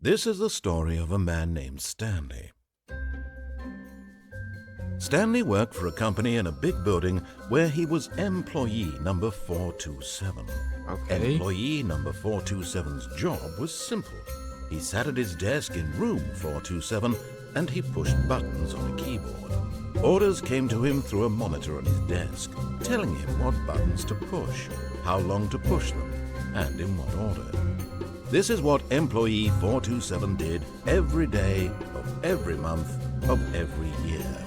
This is the story of a man named Stanley. Stanley worked for a company in a big building where he was employee number 427. Okay. Employee number 427's job was simple. He sat at his desk in room 427 and he pushed buttons on a keyboard. Orders came to him through a monitor on his desk, telling him what buttons to push, how long to push them, and in what order. This is what employee 427 did every day of every month of every year.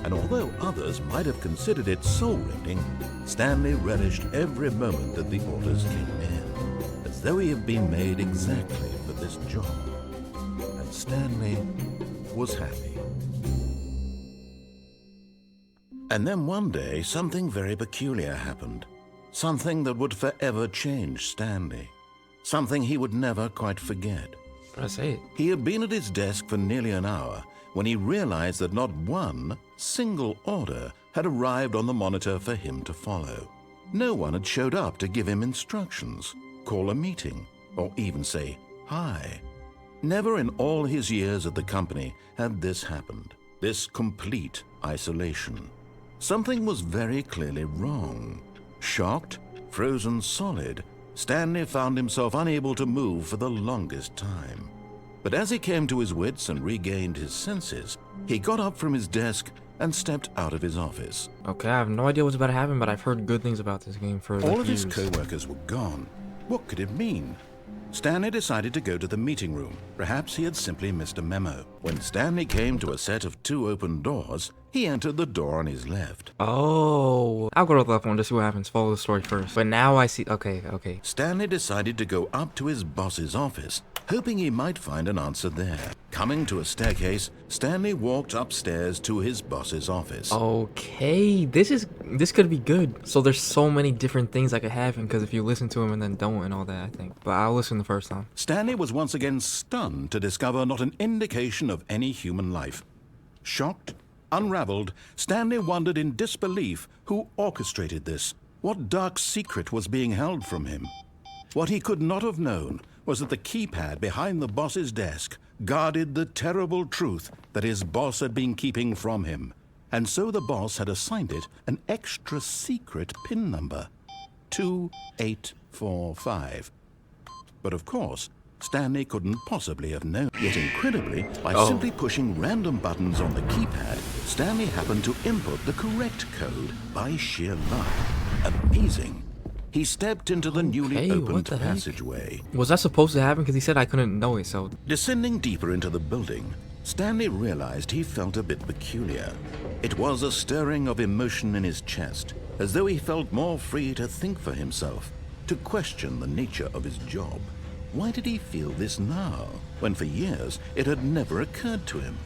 And although others might have considered it soul-rending, Stanley relished every moment that the orders came in, as though he had been made exactly for this job. And Stanley was happy. And then one day, something very peculiar happened. Something that would forever change Stanley. Something he would never quite forget. Let's say it. He had been at his desk for nearly an hour when he realized that not one single order had arrived on the monitor for him to follow. No one had showed up to give him instructions, call a meeting, or even say hi. Never in all his years at the company had this happened, this complete isolation. Something was very clearly wrong. Shocked, frozen solid, Stanley found himself unable to move for the longest time. But as he came to his wits and regained his senses, he got up from his desk and stepped out of his office. Okay, I have no idea what's about to happen, but I've heard good things about this game for All of his years. co-workers were gone. What could it mean? Stanley decided to go to the meeting room. Perhaps he had simply missed a memo. When Stanley came to a set of 2 open doors, he entered the door on his left. Oh, I'll go to the left one to see what happens. Follow the story first. But now I see. Okay. Stanley decided to go up to his boss's office, hoping he might find an answer there. Coming to a staircase, Stanley walked upstairs to his boss's office. Okay, this could be good. So there's so many different things that could happen because if you listen to him and then don't and all that, I think. But I'll listen the first time. Stanley was once again stunned to discover not an indication of any human life. Shocked, unraveled, Stanley wondered in disbelief who orchestrated this. What dark secret was being held from him? What he could not have known was that the keypad behind the boss's desk guarded the terrible truth that his boss had been keeping from him. And so the boss had assigned it an extra secret PIN number, 2845. But of course, Stanley couldn't possibly have known. Yet incredibly, by simply pushing random buttons on the keypad, Stanley happened to input the correct code by sheer luck. Amazing. He stepped into the newly opened passageway. Was that supposed to happen? Because he said I couldn't know it, so... Descending deeper into the building, Stanley realized he felt a bit peculiar. It was a stirring of emotion in his chest, as though he felt more free to think for himself, to question the nature of his job. Why did he feel this now, when for years it had never occurred to him?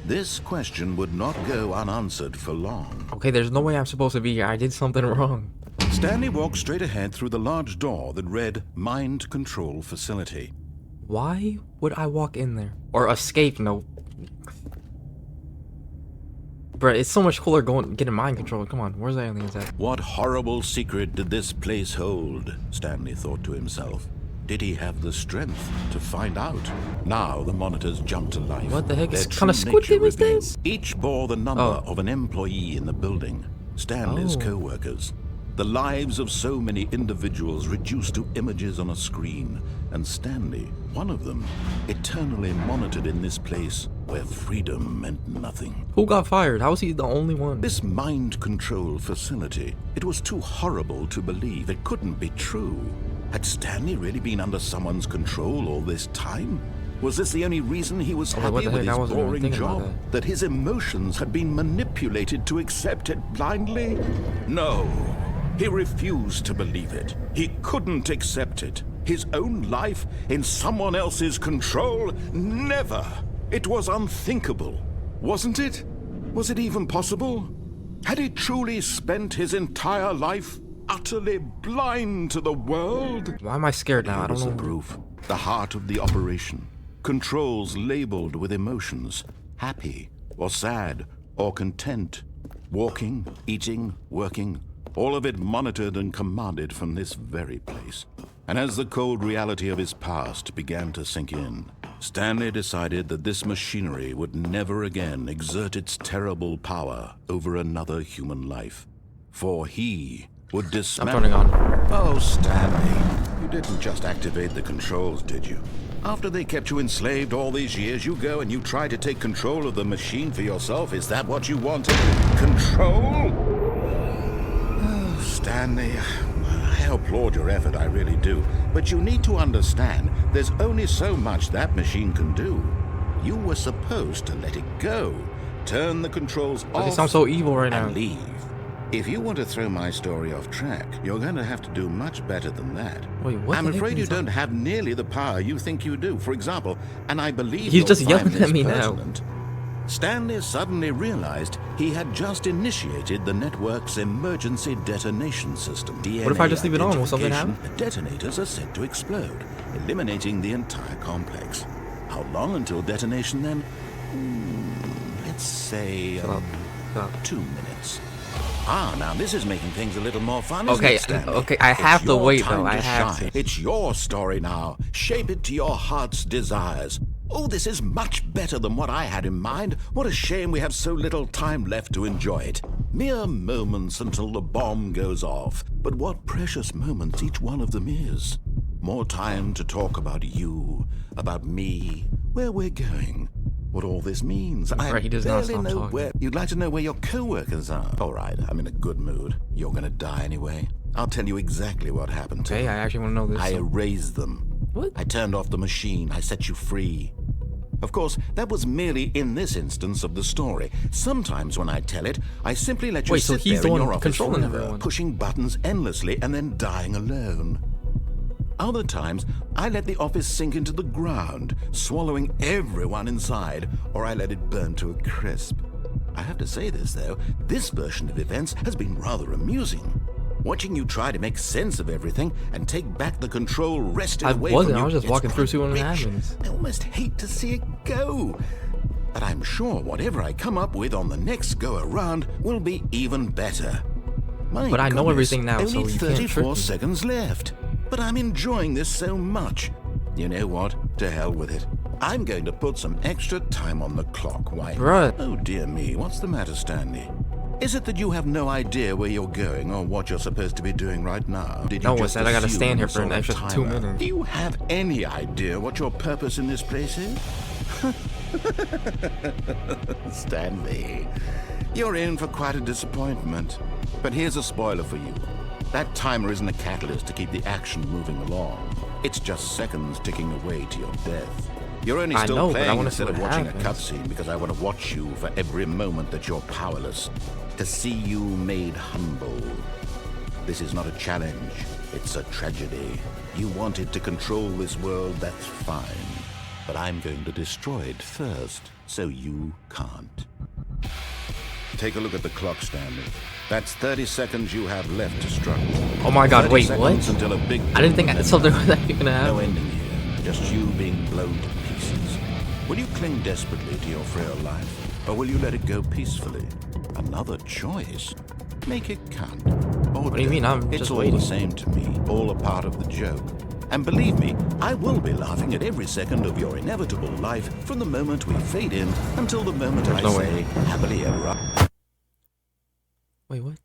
This question would not go unanswered for long. Okay, there's no way I'm supposed to be here. I did something wrong. Stanley walked straight ahead through the large door that read Mind Control Facility. Why would I walk in there? Or escape? No. Bruh, it's so much cooler getting mind control. Come on, where's the aliens at? What horrible secret did this place hold? Stanley thought to himself. Did he have the strength to find out? Now the monitors jumped to life. What the heck? Their It's kind of true Squid nature Game is revealed. this? Each bore the number of an employee in the building, Stanley's co-workers. The lives of so many individuals reduced to images on a screen, and Stanley, one of them, eternally monitored in this place where freedom meant nothing. Who got fired? How was he the only one? This mind control facility, it was too horrible to believe. It couldn't be true. Had Stanley really been under someone's control all this time? Was this the only reason he was happy with his boring job? That his emotions had been manipulated to accept it blindly? No. He refused to believe it. He couldn't accept it. His own life in someone else's control? Never. It was unthinkable. Wasn't it? Was it even possible? Had he truly spent his entire life utterly blind to the world? Why am I scared now? I don't know. The proof. The heart of the operation. Controls labeled with emotions. Happy or sad or content. Walking, eating, working. All of it monitored and commanded from this very place. And as the cold reality of his past began to sink in, Stanley decided that this machinery would never again exert its terrible power over another human life. For he would I'm dismantle... turning on. Oh, Stanley, you didn't just activate the controls, did you? After they kept you enslaved all these years, you go and you try to take control of the machine for yourself. Is that what you wanted? Control? Oh, Stanley, I applaud your effort, I really do. But you need to understand, there's only so much that machine can do. You were supposed to let it go. Turn the controls off. He sounds so evil right now. And leave. If you want to throw my story off track, you're going to have to do much better than that. Wait, what? I'm afraid you don't have nearly the power you think you do. For example, and I believe He's just you'll yelling find at me this now. pertinent, Stanley suddenly realized he had just initiated the network's emergency detonation system. What if I just leave it on? Will something happen? The detonators are set to explode, eliminating the entire complex. How long until detonation then? Let's say 2 minutes. Ah, now this is making things a little more fun, isn't Okay, it, Stanley? okay, I have It's to your wait, time though. I to have shine. to. It's your story now. Shape it to your heart's desires. Oh, this is much better than what I had in mind. What a shame we have so little time left to enjoy it. Mere moments until the bomb goes off. But what precious moments each one of them is. More time to talk about you, about me, where we're going, what all this means. Right, he does not barely stop know talking. where. You'd like to know where your co-workers are. All right, I'm in a good mood. You're gonna die anyway. I'll tell you exactly what happened to Okay, them. I actually want to know this. I so- erased them. What? I turned off the machine. I set you free. Of course, that was merely in this instance of the story. Sometimes when I tell it, I simply let you Wait, so sit he's there the in one your office controlling forever, everyone. pushing buttons endlessly and then dying alone. Other times, I let the office sink into the ground, swallowing everyone inside, or I let it burn to a crisp. I have to say this, though, this version of events has been rather amusing. Watching you try to make sense of everything and take back the control wrested I away wasn't, from you. I was just it's walking through quite seeing what rich. happens. I almost hate to see it go. But I'm sure whatever I come up with on the next go-around will be even better. My But I know goodness, everything now, so only you can't trick 34 me. seconds left. But I'm enjoying this so much. You know what? To hell with it. I'm going to put some extra time on the clock. Why? Bruh. Oh dear me, what's the matter, Stanley? Is it that you have no idea where you're going or what you're supposed to be doing right now? Did you No, it's just that I gotta assume stand here you for an saw a extra 2 timer? minutes. Do you have any idea what your purpose in this place is? Stanley, you're in for quite a disappointment. But here's a spoiler for you. That timer isn't a catalyst to keep the action moving along. It's just seconds ticking away to your death. You're only I still know, but I playing wanna see instead of what watching happens. a cutscene because I want to watch you for every moment that you're powerless. To see you made humble. This is not a challenge. It's a tragedy. You wanted to control this world, that's fine. But I'm going to destroy it first, so you can't. Take a look at the clock, Stanley. That's 30 seconds you have left to struggle. Oh my god, 30 wait, seconds what? Until a big I didn't think boom, something and was actually gonna no happen. ending here. Just you being blown to pieces. Will you cling desperately to your frail life, or will you let it go peacefully? Another choice. Make it count. Or What do you mean? I'm it's just all waiting. the same to me. All a part of the joke. And believe me, I will be laughing at every second of your inevitable life from the moment we fade in until the moment I no say way. happily ever after. Wait, what?